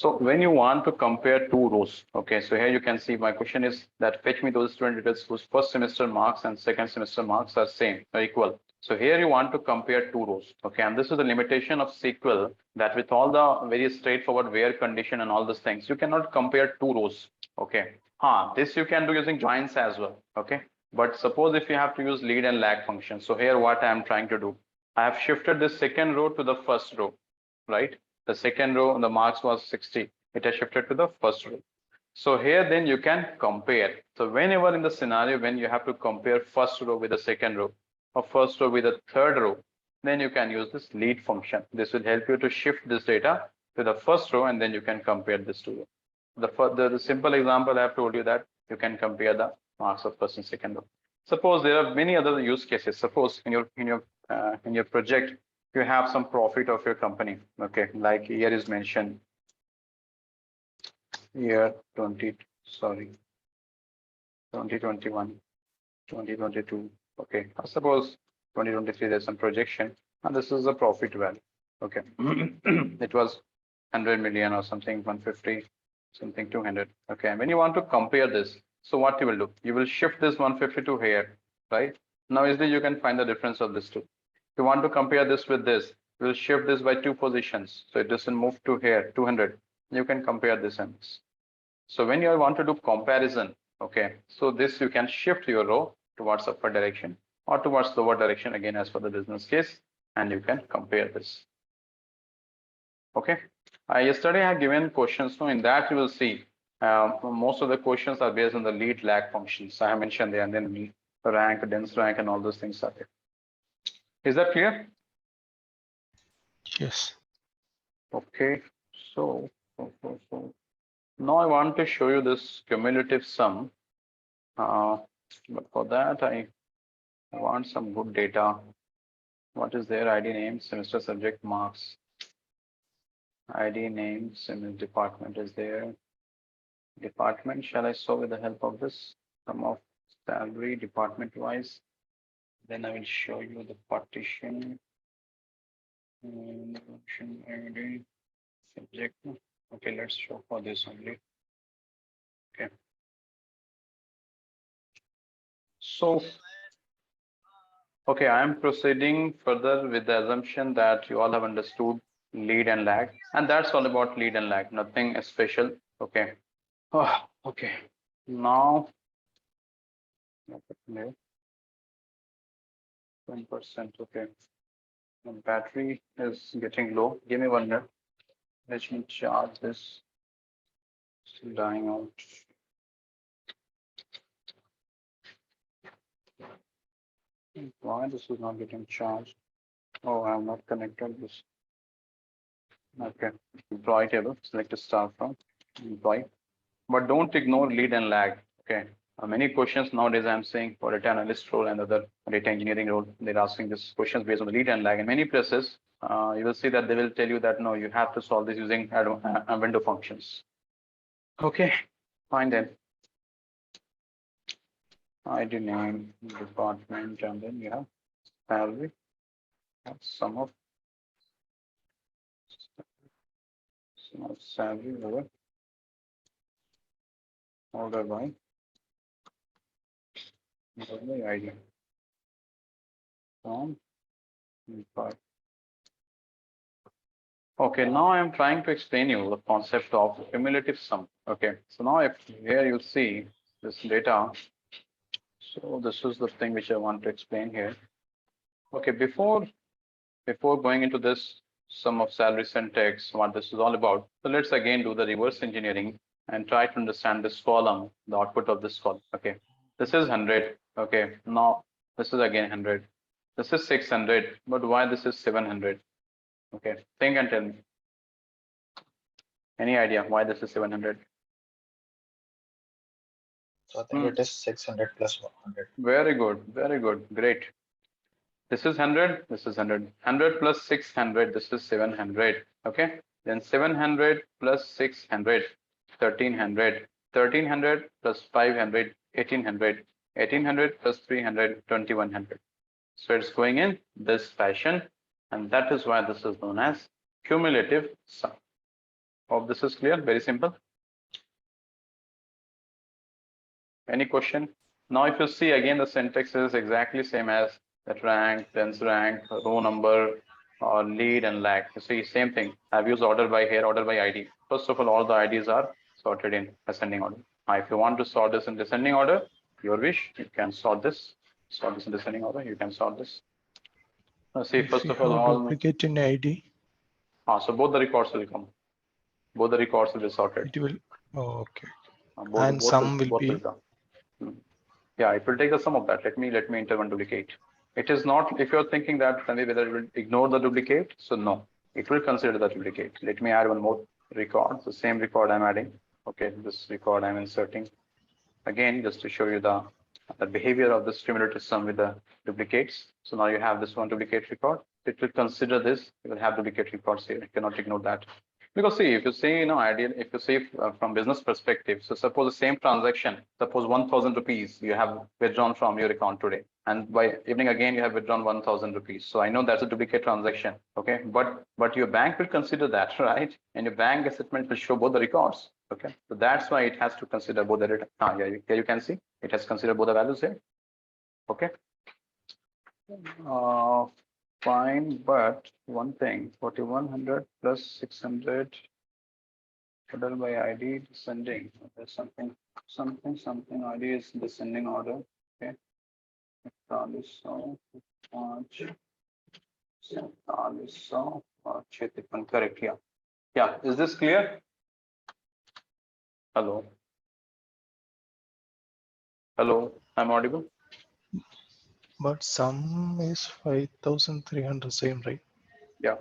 So when you want to compare two rows, okay, so here you can see my question is that fetch me those student details whose first semester marks and second semester marks are same or equal. So here you want to compare two rows, okay, and this is the limitation of SQL, that with all the very straightforward where condition and all those things, you cannot compare two rows, okay. This you can do using joins as well, okay. But suppose if you have to use lead and lag function, so here what I am trying to do, I have shifted this second row to the first row, right? The second row, the marks was 60. It has shifted to the first row. So here then you can compare. So whenever in the scenario when you have to compare first row with the second row or first row with the third row, then you can use this lead function. This will help you to shift this data to the first row and then you can compare this two. The simple example I have told you that you can compare the marks of first and second row. Suppose there are many other use cases. Suppose in your project you have some profit of your company, okay, like here is mentioned year 2021, 2022, okay. Suppose 2023 there's some projection and this is the profit value, okay. It was 100 million or something, 150, something 200, okay. And when you want to compare this, so what you will do, you will shift this 150 to here, right? Now easily you can find the difference of this two. If you want to compare this with this, you will shift this by 2 positions. So it doesn't move to here, 200. You can compare this and this. So when you want to do comparison, okay, so this you can shift your row towards upper direction or towards lower direction, again, as for the business case, and you can compare this. Okay. Yesterday I had given questions. So in that you will see most of the questions are based on the lead lag functions. I have mentioned there, and then rank, dense rank, and all those things are there. Is that clear? Yes. Okay, so now I want to show you this cumulative sum. But for that, I want some good data. What is their ID name, semester, subject, marks? ID name, semester, department is there. Department, shall I show with the help of this? Sum of salary, department wise. Then I will show you the partition. ID, subject. Okay, let's show for this only. Okay. So, okay, I am proceeding further with the assumption that you all have understood lead and lag, and that's all about lead and lag, nothing special. Okay. Oh, okay. Now, 1%. Okay. The battery is getting low. Give me 1 minute. Let me charge this. Still dying out. Why this is not getting charged? Oh, I'm not connected this. Okay. Employee table. Select a star from employee. But don't ignore lead and lag. Okay. Many questions nowadays I'm saying for data analyst role and other data engineering role, they're asking this questions based on the lead and lag. In many places, you will see that they will tell you that no, you have to solve this using window functions. Okay, fine then. ID name, department, and then you have salary. Sum of salary over order by the ID. Okay, now I am trying to explain you the concept of cumulative sum. Okay, so now if here you see this data, so this is the thing which I want to explain here. Okay, before going into this sum of salary syntax, what this is all about, so let's again do the reverse engineering and try to understand this column, the output of this column. Okay, this is 100. Okay, now this is again 100. This is 600, but why this is 700? Okay, think and tell me. Any idea why this is 700? So I think it is 600 plus 100. Very good, very good, great. This is 100, this is 100. 100 plus 600, this is 700. Okay, then 700 plus 600, 1300. 1300 plus 500, 1800. 1800 plus 300, 2100. So it's going in this fashion, and that is why this is known as cumulative sum. Hope this is clear. Very simple. Any question? Now, if you see again, the syntax is exactly same as that rank, tens rank, row number, or lead and lag. You see, same thing. I've used order by here, order by ID. First of all the IDs are sorted in ascending order. Now, if you want to sort this in descending order, your wish, you can sort this in descending order. You can sort this. Now, see, first of all, duplicate in ID. So both the records will come. Both the records will be sorted. It will. Oh, okay. Both sum will both be. will come. Yeah, it will take the sum of that. Let me enter one duplicate. It is not, if you're thinking that whether it will ignore the duplicate, so no, it will consider the duplicate. Let me add one more record. The same record I'm adding. Okay, this record I'm inserting. Again, just to show you the behavior of this cumulative sum with the duplicates. So now you have this one duplicate record. It will consider this. You will have duplicate records here. You cannot ignore that. Because see, if you say, ideal, if you say from business perspective, so suppose the same transaction, suppose 1,000 rupees you have withdrawn from your account today, and by evening again you have withdrawn 1,000 rupees. So I know that's a duplicate transaction, okay? But your bank will consider that, right? And your bank statement will show both the records, okay? So that's why it has to consider both the here you can see it has considered both the values here, okay? Fine, but one thing, 4,100 plus 600 divided by ID descending. There's something ID is descending order. Okay. Correct. Yeah. Yeah. Is this clear? Hello. Hello. I'm audible. But sum is 5,300 same, right? Yeah.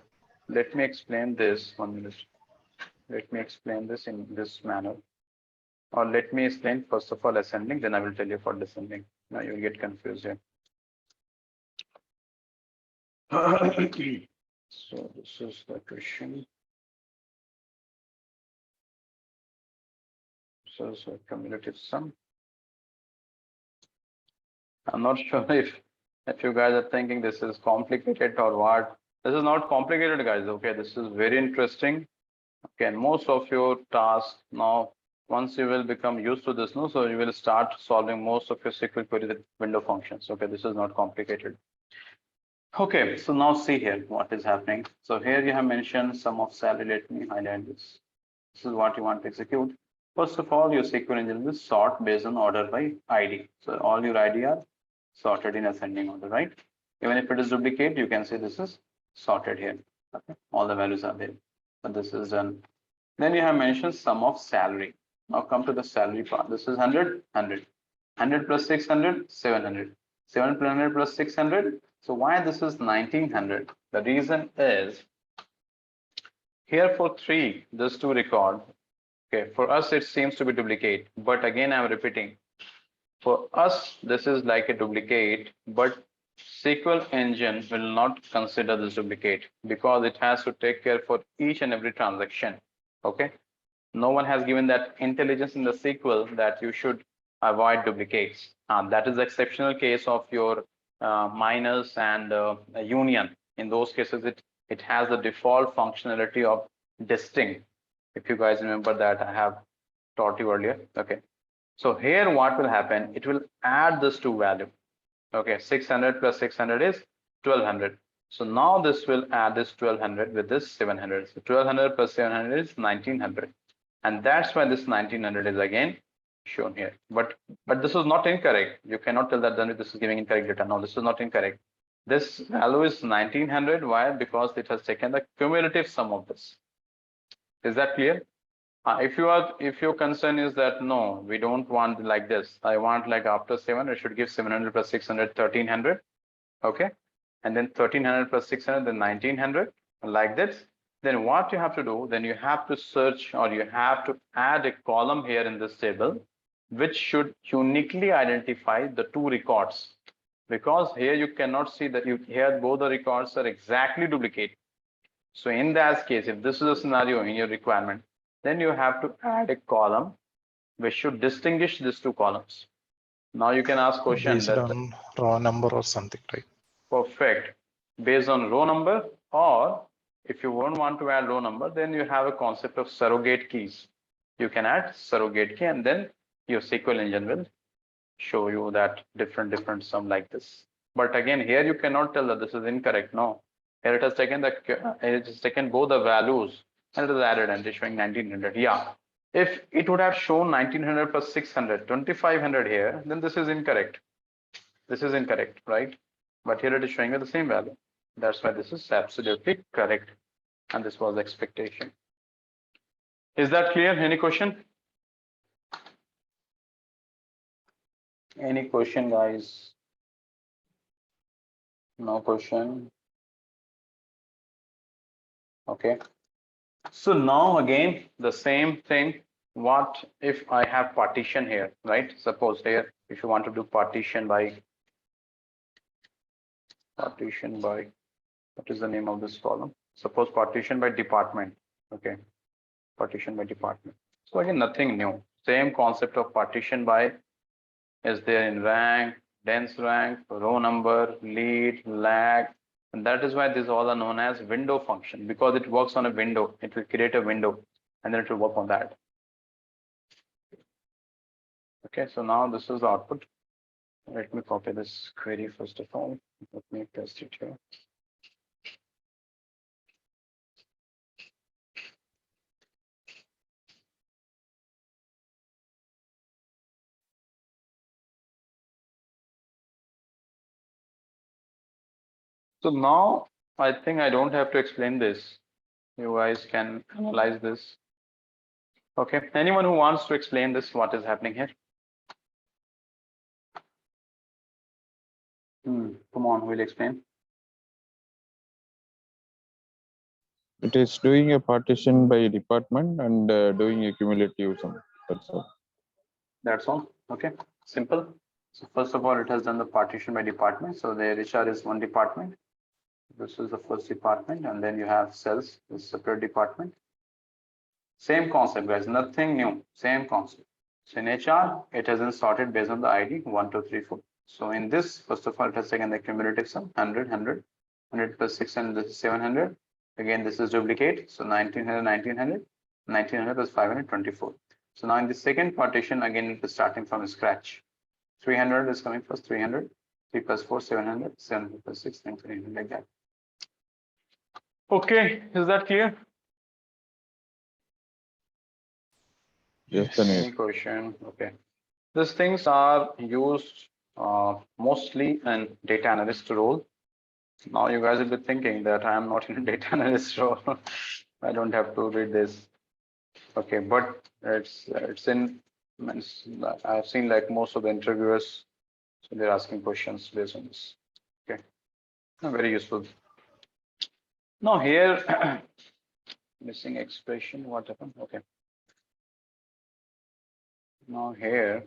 Let me explain this 1 minute. Let me explain this in this manner. Or let me explain first of all ascending, then I will tell you for descending. Now you will get confused here. So this is the question. So it's a cumulative sum. I'm not sure if you guys are thinking this is complicated or what. This is not complicated, guys. Okay, this is very interesting. Okay, and most of your tasks now, once you will become used to this, so you will start solving most of your SQL query with window functions. Okay, this is not complicated. Okay, so now see here what is happening. So here you have mentioned sum of salary. Let me highlight this. This is what you want to execute. First of all, your SQL engine will sort based on order by ID. So all your ID are sorted in ascending order, right? Even if it is duplicate, you can say this is sorted here. Okay, all the values are there. But this is done. Then you have mentioned sum of salary. Now come to the salary part. This is 100, 100. 100 plus 600, 700. 700 plus 600. So why this is 1900? The reason is here for 3, this 2 record. Okay, for us it seems to be duplicate, but again I'm repeating. For us, this is like a duplicate, but SQL engine will not consider this duplicate because it has to take care for each and every transaction. Okay, no one has given that intelligence in the SQL that you should avoid duplicates. That is the exceptional case of your minus and union. In those cases, it has the default functionality of distinct. If you guys remember that I have taught you earlier. Okay. So here what will happen? It will add this to value. Okay, 600 plus 600 is 1200. So now this will add this 1200 with this 700. So 1200 plus 700 is 1900. And that's why this 1900 is again shown here. But this is not incorrect. You cannot tell that then this is giving incorrect data. No, this is not incorrect. This value is 1900. Why? Because it has taken the cumulative sum of this. Is that clear? If your concern is that no, we don't want like this. I want like after 7, I should give 700 plus 600, 1300. Okay, and then 1300 plus 600, then 1900, like this. Then what you have to do? Then you have to search or you have to add a column here in this table, which should uniquely identify the 2 records. Because here you cannot see that here both the records are exactly duplicate. So in that case, if this is a scenario in your requirement, then you have to add a column which should distinguish these 2 columns. Now you can ask question based on raw number or something, right? Perfect. Based on row number or If you won't want to add row number, then you have a concept of surrogate keys. You can add surrogate key and then your SQL engine will show you that different sum like this. But again, here you cannot tell that this is incorrect. No, here it has taken both the values and it is added and it is showing 1900. Yeah, if it would have shown 1900 plus 600, 2500 here, then this is incorrect. This is incorrect, right? But here it is showing you the same value. That's why this is absolutely correct. And this was expectation. Is that clear? Any question? Any question, guys? No question. Okay. So now again, the same thing. What if I have partition here, right? Suppose here, if you want to do partition by, what is the name of this column? Suppose partition by department. Okay. Partition by department. So again, nothing new. Same concept of partition by is there in rank, dense rank, row number, lead, lag. And that is why these all are known as window function, because it works on a window. It will create a window and then it will work on that. Okay, so now this is the output. Let me copy this query first of all. Let me paste it here. So now I think I don't have to explain this. You guys can analyze this. Okay, anyone who wants to explain this, what is happening here? Come on, we'll explain. It is doing a partition by department and doing a cumulative sum. That's all. That's all. Okay, simple. So first of all, it has done the partition by department. So the HR is one department. This is the first department, and then you have cells, this separate department. Same concept, guys, nothing new, same concept. So in HR, it has been sorted based on the ID 1, 2, 3, 4. So in this, first of all, it has taken the cumulative sum 100, 100, 100 plus 600, this is 700. Again, this is duplicate. So 1900, 1900, 1900 plus 524. So now in the second partition, again, it is starting from scratch. 300 is coming first, 300, 3 plus 4, 700, 700 plus 6, 900, like that. Okay, is that clear? Yes, Any question? Okay. These things are used mostly in data analyst role. Now you guys will be thinking that I am not in a data analyst role. I don't have to read this. Okay, but it's in. I've seen like most of the interviewers, so they're asking questions based on this. Okay, very useful. Now here, missing expression. What happened? Okay. Now here,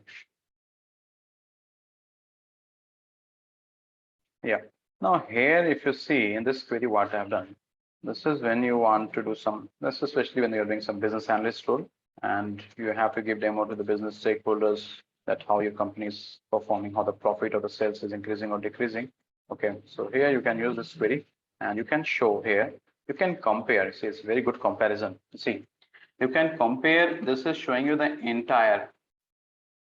yeah. Now here, if you see in this query, what I've done, this is when you want to do some, this is especially when you're doing some business analyst role, and you have to give demo to the business stakeholders that how your company is performing, how the profit or the sales is increasing or decreasing. Okay, so here you can use this query and you can show here, you can compare. See, it's very good comparison. See, you can compare. This is showing you the entire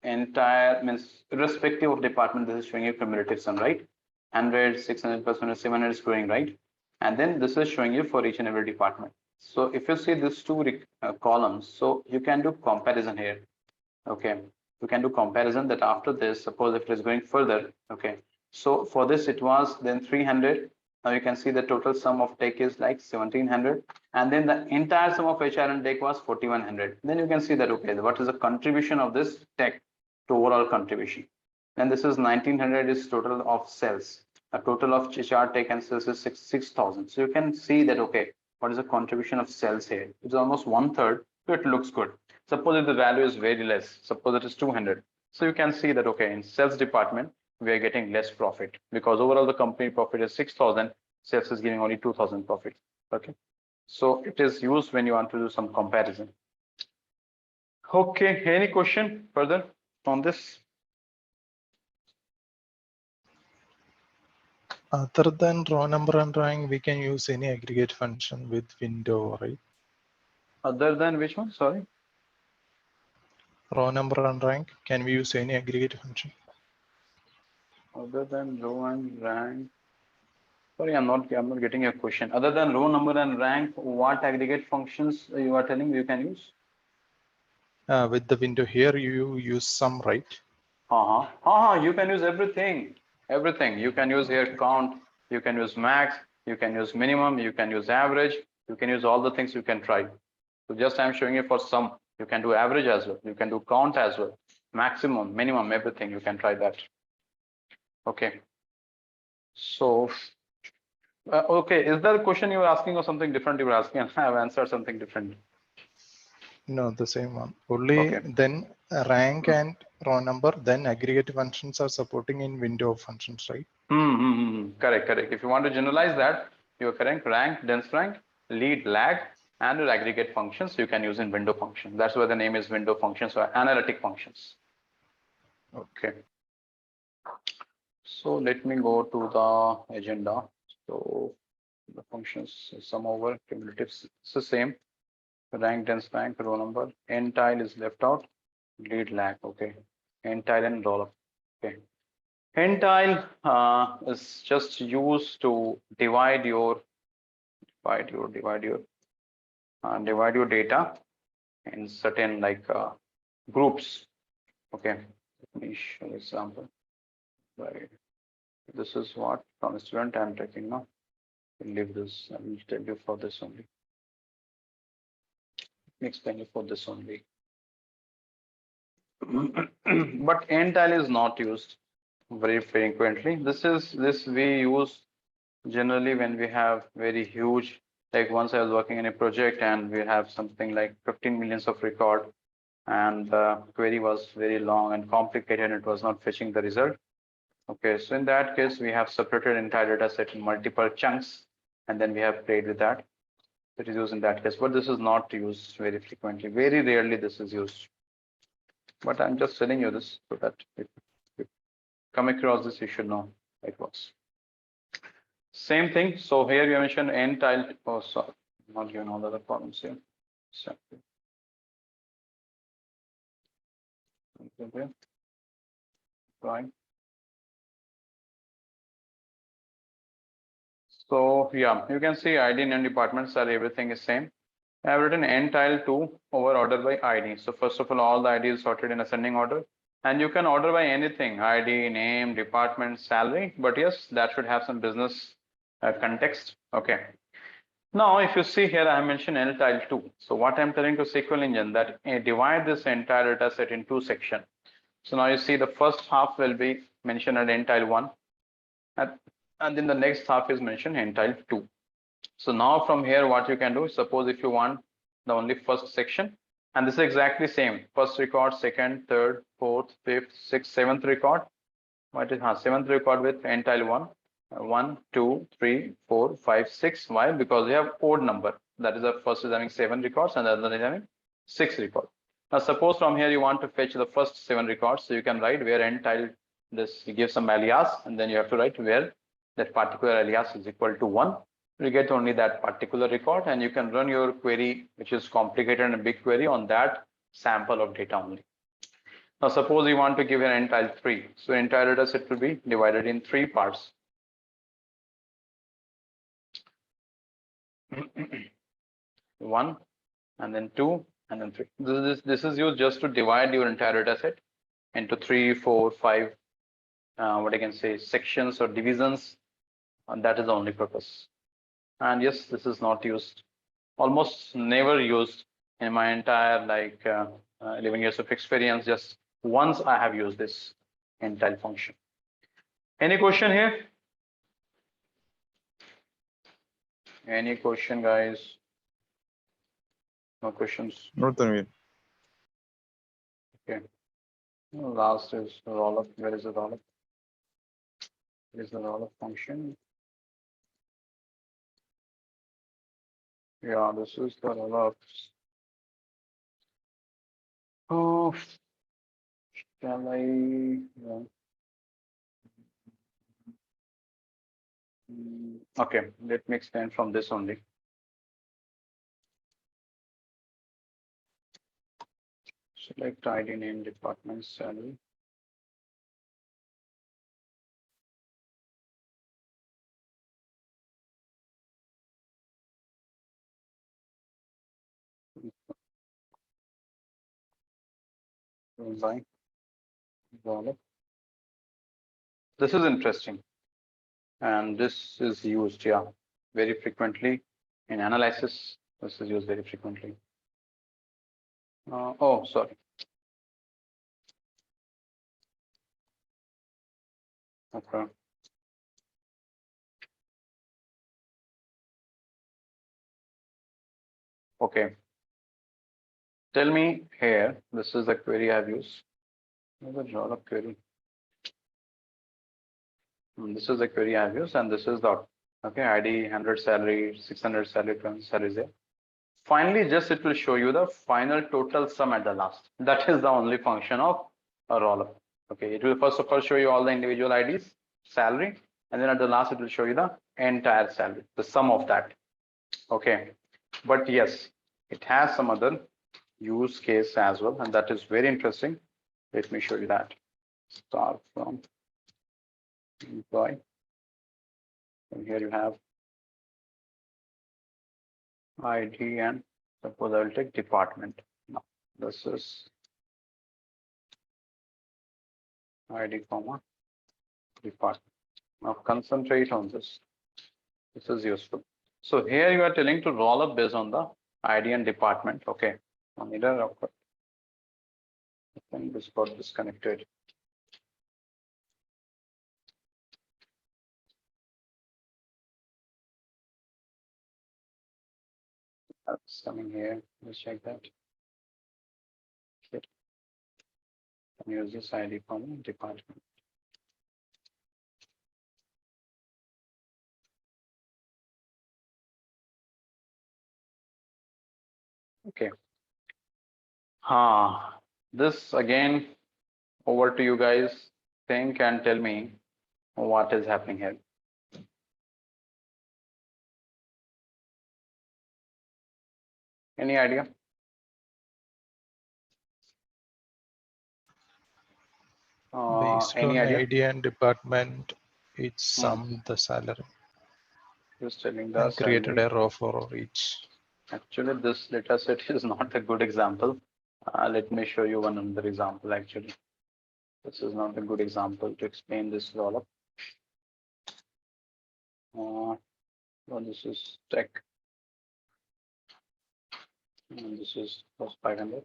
means irrespective of department. This is showing you cumulative sum, right? 100, 600 plus 100, 700 is growing, right? And then this is showing you for each and every department. So if you see these two columns, so you can do comparison here. Okay, you can do comparison that after this, suppose if it is going further. Okay, so for this it was then 300. Now you can see the total sum of tech is like 1700, and then the entire sum of HR and tech was 4100. Then you can see that, okay, what is the contribution of this tech to overall contribution? And this is 1900 is total of sales. A total of HR tech and sales is 6,000. So you can see that, okay, what is the contribution of sales here? It's almost 1/3. So it looks good. Suppose if the value is very less, suppose it is 200. So you can see that, okay, in sales department, we are getting less profit because overall the company profit is 6,000. Sales is giving only 2,000 profit. Okay. So it is used when you want to do some comparison. Okay. Any question further on this? Other than row number and rank, we can use any aggregate function with window, right? Other than which one? Sorry. Row number and rank, can we use any aggregate function? Other than row and rank. Sorry, I'm not getting your question. Other than row number and rank, what aggregate functions you are telling you can use? With the window here, you use sum, right? You can use everything. Everything. You can use here Okay. count, you can use max, you can use minimum, you can use average, you can use all the things you can try. So just I'm showing you for sum. You can do average as well. You can do count as well. Maximum, minimum, everything. You can try that. Okay. So, okay. Is that a question you were asking or something different you were asking? And I have answered something different. No, the same one. Only Okay. then rank and row number, then aggregate functions are supporting in window functions, right? Correct, correct. If you want to generalize that, you're correct. Rank, dense rank, lead, lag, and your aggregate functions you can use in window function. That's why the name is window functions or analytic functions. Okay. So let me go to the agenda. So the functions sum over cumulatives. It's the same. Rank, dense rank, row number. Entile is left out. Lead, lag. Okay. Entile and roll up. Okay. Entile is just used to divide your data in certain like groups. Okay, let me show an example. Right. This is what from a student I'm taking now. Leave this. I will tell you for this only. Let me explain you for this only. But entile is not used very frequently. This we use generally when we have very huge, like once I was working in a project and we have something like 15 millions of record and the query was very long and complicated and it was not fetching the result. Okay, so in that case, we have separated entire data set in multiple chunks and then we have played with that. It is used in that case, but this is not used very frequently. Very rarely this is used. But I'm just telling you this so that if you come across this, you should know how it works. Same thing. So here you mentioned entile. Oh, sorry, not given all the other columns here. So, okay, right. So yeah, you can see ID name departments are everything is same. I have written entile to over order by ID. So first of all the ID is sorted in ascending order, and you can order by anything: ID, name, department, salary. But yes, that should have some business context. Okay. Now, if you see here, I mentioned entile 2. So what I'm telling to SQL engine that divide this entire data set in two sections. So now you see the first half will be mentioned at entile 1, and then the next half is mentioned entile 2. So now from here, what you can do, suppose if you want the only first section, and this is exactly same: first record, second, third, fourth, fifth, sixth, seventh record. What is seventh record with entile 1? 1, 2, 3, 4, 5, 6. Why? Because we have odd number. That is the first is having 7 records and the other is having 6 records. Now suppose from here you want to fetch the first 7 records, so you can write where entile this, you give some alias and then you have to write where that particular alias is equal to 1. You get only that particular record and you can run your query, which is complicated and a big query, on that sample of data only. Now suppose you want to give an entile 3. So entire data set will be divided in 3 parts. One and then 2 and then 3. This is used just to divide your entire data set into 3, 4, 5 what I can say sections or divisions, and that is the only purpose. And yes, this is not used, almost never used in my entire 11 years of experience. Just once I have used this entile function. Any question here? Any question, guys? No questions. No, Tanvir. Okay. Last is roll up. Where is the roll up? Where is the roll up function? Yeah, this is the roll up. Oh, shall I? Yeah. Okay, let me explain from this only. Select ID, name, department, salary. By dollar. This is interesting, and this is used, yeah, very frequently in analysis. This is used very frequently. Oh, sorry. Okay. Okay. Tell me here, this is the query I've used. Another dollar query. This is the query I've used, and this is the okay ID 100 salary, 600 salary, 20 salaries there. Finally, just it will show you the final total sum at the last. That is the only function of a roll-up. Okay, it will first of all show you all the individual IDs, salary, and then at the last it will show you the entire salary, the sum of that. Okay, but yes, it has some other use case as well, and that is very interesting. Let me show you that. Start from employee, and here you have ID, and suppose I will take department. Now this is ID comma department. Now concentrate on this. This is useful. So here you are telling to roll up based on the ID and department. Okay. I think this got disconnected. That's coming here. Let's check that. Okay. Use this ID comma department. Okay. This again, over to you guys. Think and tell me what is happening here. Any idea? Based Any on idea? ID and department, it summed the salary Just telling the and created salary. a row for each. Actually, this data set is not a good example. Let me show you one other example. Actually, this is not a good example to explain this roll-up. Well, this is tech, and this is plus 500.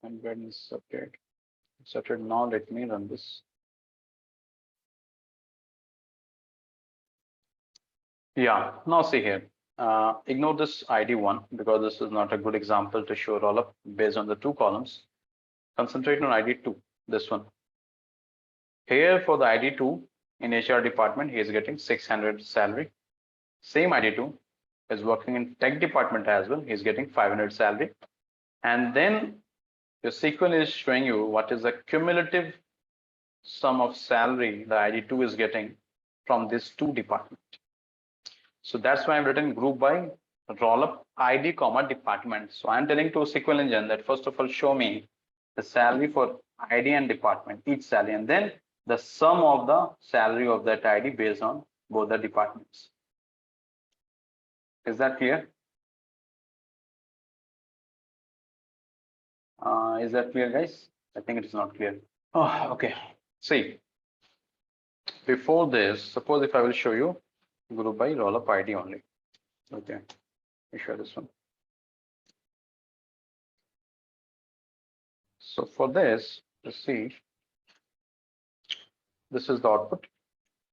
And when is subtracted? Subtracted. Now let me run this. Yeah. Now see here. Ignore this ID1 because this is not a good example to show roll-up based on the two columns. Concentrate on ID2. This one. Here for the ID2 in HR department, he is getting 600 salary. Same ID2 is working in tech department as well. He's getting 500 salary. And then your SQL is showing you what is the cumulative sum of salary the ID2 is getting from these two departments. So that's why I've written group by roll up ID comma department. So I'm telling to SQL engine that first of all show me the salary for ID and department, each salary, and then the sum of the salary of that ID based on both the departments. Is that clear? Is that clear, guys? I think it is not clear. Oh, okay. See, before this, suppose if I will show you group by roll up ID only. Okay, let me show this one. So for this, let's see, this is the output,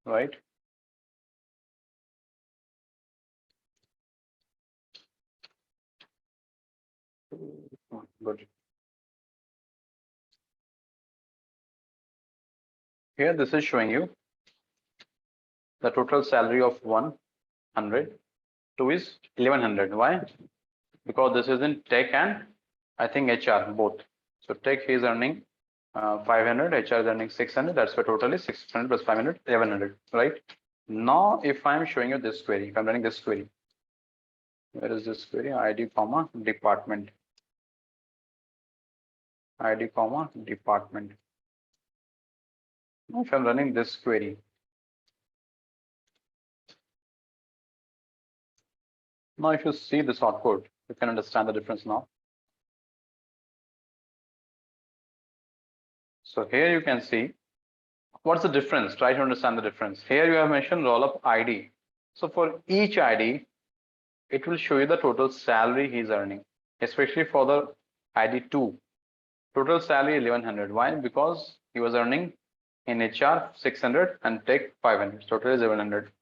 right? Good. Here, this is showing you the total salary of 100, 2 is 1100. Why? Because this is in tech and I think HR both. So tech he is earning 500, HR is earning 600. That's why total is 600 plus 500, 1100, right? Now, if I'm showing you this query, if I'm running this query, where is this query? ID, comma, department. ID, comma, department. Now, if I'm running this query, now if you see this output, you can understand the difference now. So here you can see what's the difference. Try to understand the difference. Here you have mentioned roll up ID. So for each ID, it will show you the total salary he's earning, especially for the ID 2. Total salary 1100. Why? Because he was earning in HR 600 and tech 500. Total is 1100.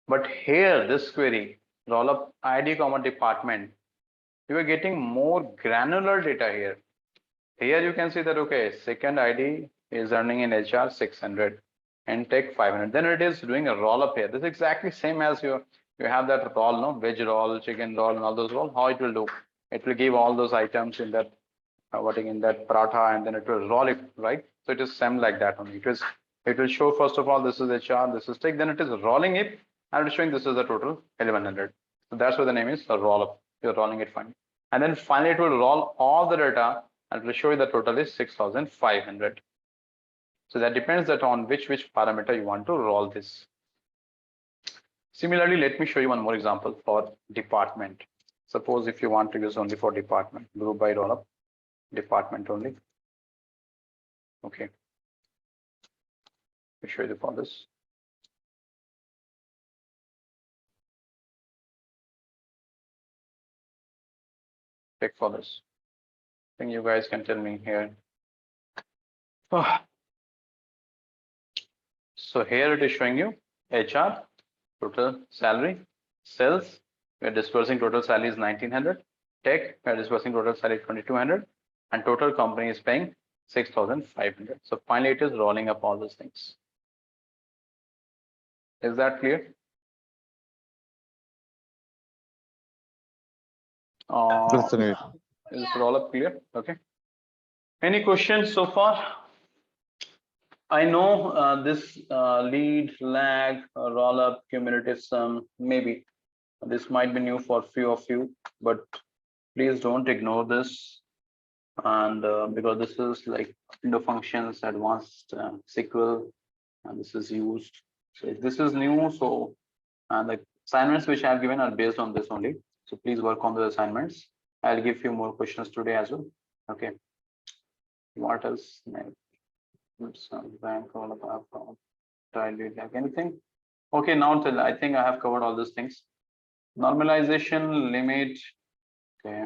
But here, this query, roll up ID, comma, department, you are getting more granular data here. Here you can see that, okay, second ID is earning in HR 600 and tech 500. Then it is doing a roll up here. This is exactly same as you have that roll, no, veg roll, chicken roll, and all those roll. How it will do? It will give all those items in that in that paratha, and then it will roll it, right? So it is same like that only. It will show first of all this is HR, this is tech, then it is rolling it, and it's showing this is the total 1100. So that's why the name is a roll up. You're rolling it fine, and then finally it will roll all the data and it will show you the total is 6500. So that depends that on which parameter you want to roll this. Similarly, let me show you one more example for department. Suppose if you want to use only for department, group by roll up, department only. Okay. Let me show you for this. Check for this. I think you guys can tell me here. Oh. So here it is showing you HR, total salary, sales, we are dispersing total salary is 1900, tech, we are dispersing total salary 2200, and total company is paying 6500. So finally it is rolling up all those things. Is that clear? Is this roll up clear? Okay. Any questions so far? I know this lead, lag, roll up, cumulative sum, maybe this might be new for few of you, but please don't ignore this. And because this is like window functions, advanced SQL, and this is used. So if this is new, so the assignments which I have given are based on this only. So please work on the assignments. I'll give you more questions today as well. Okay. What else? Bank, all about like anything. Okay, now till I think I have covered all these things. Normalization, limit, okay,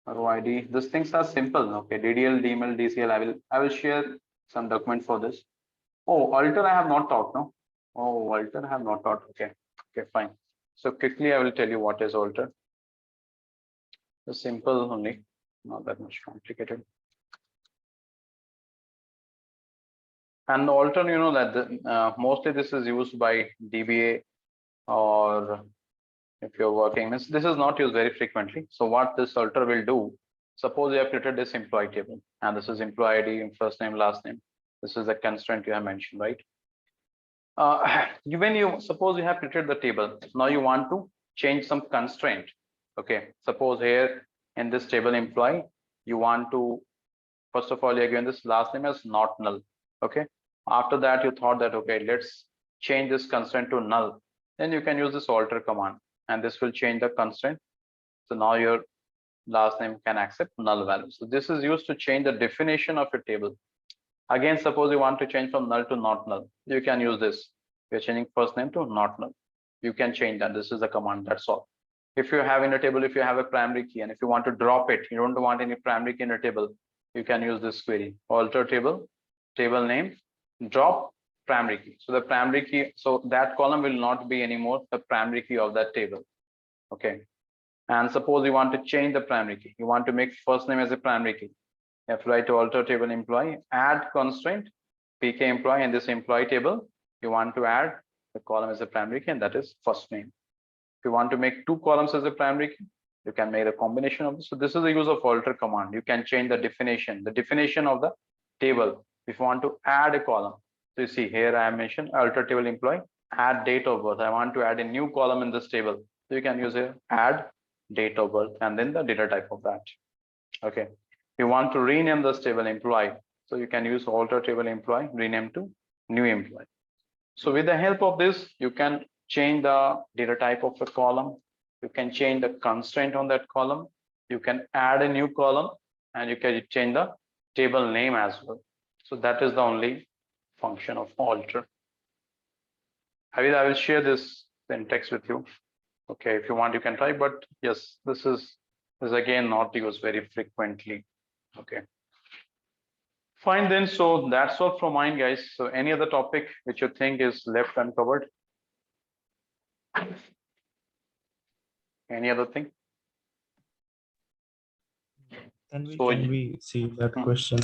row ID. These things are simple. Okay, DDL, DML, DCL. I will share some document for this. Oh, alter I have not taught, no? Oh, alter I have not taught. Okay, okay, fine. So quickly I will tell you what is alter. It's simple only, not that much complicated. And alter, you know that mostly this is used by DBA, or if you're working, this is not used very frequently. So what this alter will do, suppose you have created this employee table, and this is employee ID, first name, last name. This is the constraint you have mentioned, right? When you suppose you have created the table, now you want to change some constraint. Okay, suppose here in this table employee, you want to, first of all, you're given this last name as not null. Okay, after that you thought that, okay, let's change this constraint to null. Then you can use this alter command, and this will change the constraint. So now your last name can accept null value. So this is used to change the definition of your table. Again, suppose you want to change from null to not null, you can use this. You're changing first name to not null. You can change that. This is a command, that's all. If you have in a table, if you have a primary key, and if you want to drop it, you don't want any primary key in a table, you can use this query, alter table, table name, drop primary key. So the primary key, so that column will not be anymore the primary key of that table. Okay. And suppose you want to change the primary key, you want to make first name as a primary key. You have to write to alter table employee, add constraint, PK employee, in this employee table, you want to add the column as a primary key, and that is first name. If you want to make two columns as a primary key, you can make a combination of this. So this is the use of alter command. You can change the definition of the table, if you want to add a column, so you see here I have mentioned alter table employee, add date of birth. I want to add a new column in this table. So you can use here add date of birth and then the data type of that. Okay. You want to rename this table employee. So you can use alter table employee, rename to new employee. So with the help of this, you can change the data type of a column. You can change the constraint on that column. You can add a new column and you can change the table name as well. So that is the only function of alter. I will share this syntax with you. Okay, if you want, you can try, but yes, this is again not used very frequently. Okay. Fine then, so that's all from mine, guys. So any other topic which you think is left uncovered? Any other thing? Then So can we see that question?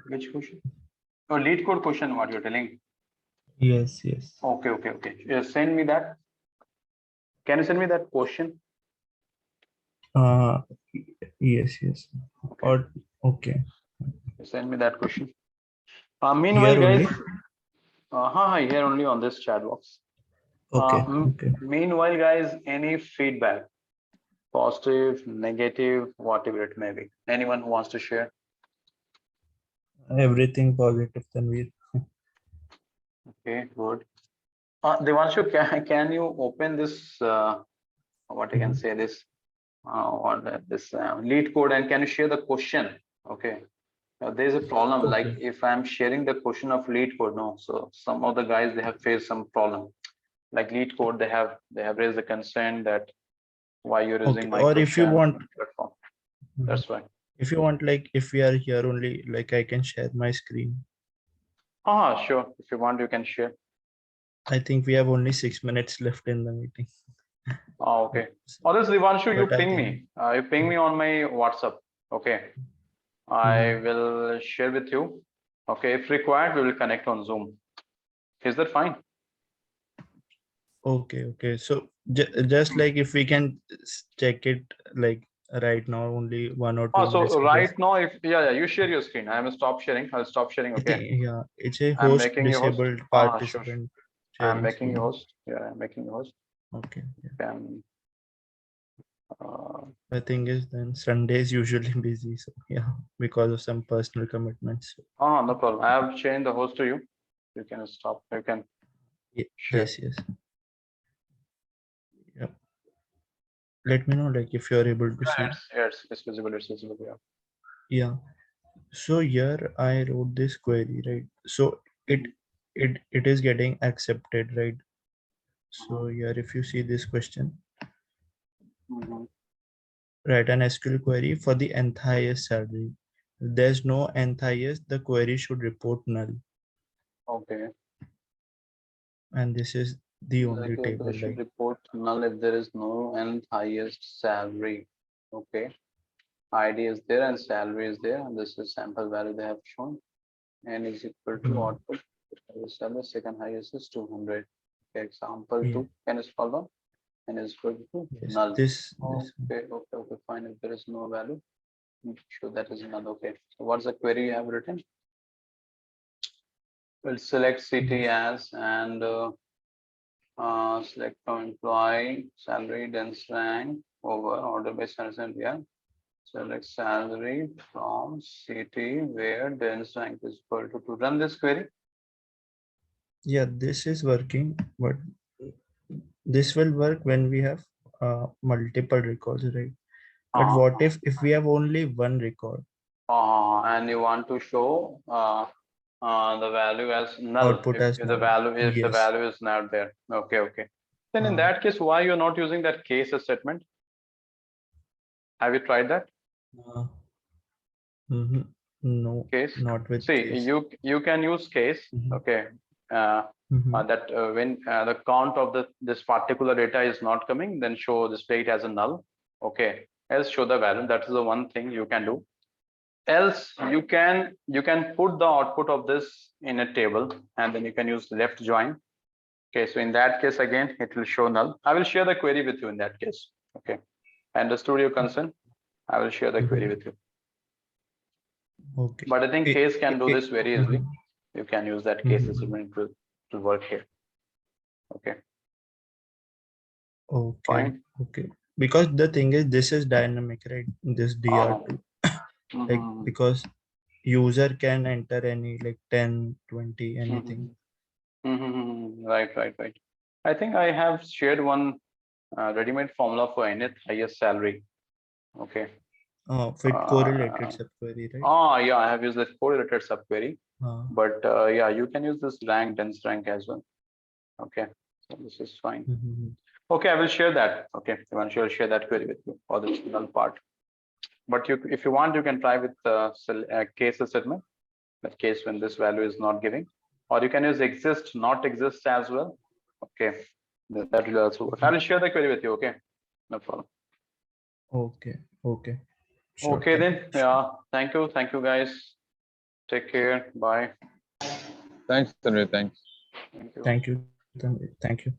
Which question? Oh, lead code question, what you're telling? Yes, yes. Okay. Yes, send me that. Can you send me that question? Yes. Okay. Or okay. Send me that question. Meanwhile, Here guys, only? here only on this chat box. Okay. Meanwhile, guys, any feedback, positive, negative, whatever it may be. Anyone who wants to share? Everything positive, Tanvir. Okay, good. Devanshu, can you open this? What I can say this? Lead code, and can you share the question? Okay. There's a problem. Okay. Like if I'm sharing the question of lead code, no. So some of the guys, they have faced some problem. Like lead code, they have raised the concern that why you're using my Or if you question want, platform. That's why. if you want, like if we are here only, like I can share my screen. Sure. If you want, you can share. I think we have only 6 minutes left in the meeting. Okay. Or else, Devanshu, you But I ping can- me. You ping me on my WhatsApp. Okay. I will share with you. Okay. If required, we will connect on Zoom. Is that fine? Okay. So just like if we can check it like right now, only 1 or 2 minutes. So right now, if you share your screen. I am stop sharing. I'll stop sharing. I Okay. think, yeah, it's a I'm host making you host. disabled Sure. participant. I'm sharing making you screen. host. Yeah, I'm making you host. Okay. Yeah. Can The thing is, then Sunday is usually busy, so yeah, because of some personal commitments. no problem. I have changed the host to you. You can stop. You can share. Yes. Yeah. Let me know, like if you're able to see. It's visible. It's visible. Yeah. Yeah. So here I wrote this query, right? So it is getting accepted, right? So here, if you see this question, write an SQL query for the nth highest salary. If there's no nth highest, the query should report null. Okay. And this is the only Like table. they should Like report null if there is no nth highest salary. Okay. ID is there and salary is there, and this is sample value they have shown. N is equal to output. The second highest is 200. Okay, example 2. Can you solve them? N is equal to null. this Okay, fine. If there is no value, sure that is null. Okay. So what's the query you have written? We'll select city as and select from employee salary dense rank over order by salary. Yeah. Select salary from city where dense rank is equal to run this query. Yeah, this is working, but this will work when we have multiple records, right? But what if we have only one record? And you want to show the value as null. Output if as the null. value Yes. the value is not there. Okay. Then in that case, why you're not using that case statement? Have you tried that? No, Case. not with See, case. you can use case. Okay. That when the count of this particular data is not coming, then show display it as a null. Okay. Else show the value. That is the one thing you can do. Else you can put the output of this in a table, and then you can use left join. Okay, so in that case, again, it will show null. I will share the query with you in that case. Okay. I understood your concern. I will share the query with you. Okay. But I think It- case can do it- this very easily. Mhm. You can use that case Mhm. statement to work here. Okay, Okay. fine. Okay. Because the thing is, this is dynamic, right? This DR2, like Mhm. because user can enter any like 10, 20, anything. Right. I think I have shared one ready-made formula for nth highest salary. Okay. With correlated subquery, right? Yeah, I have used this correlated subquery, Uh, but yeah, you can use this rank, dense rank as well. Okay, so this is fine. mhm. Okay, I will share that. Okay, I'll share that query with you for the signal part. But if you want, you can try with case statement. That case when this value is not giving, or you can use exist, not exist as well. Okay, that will also work. I will share the query with you. Okay, no problem. Okay. Okay. Sure Okay thing. then. Yeah, thank you guys. Take care. Bye. Thanks, Tanvir. Thanks. Thank you. Thank you. Thank you.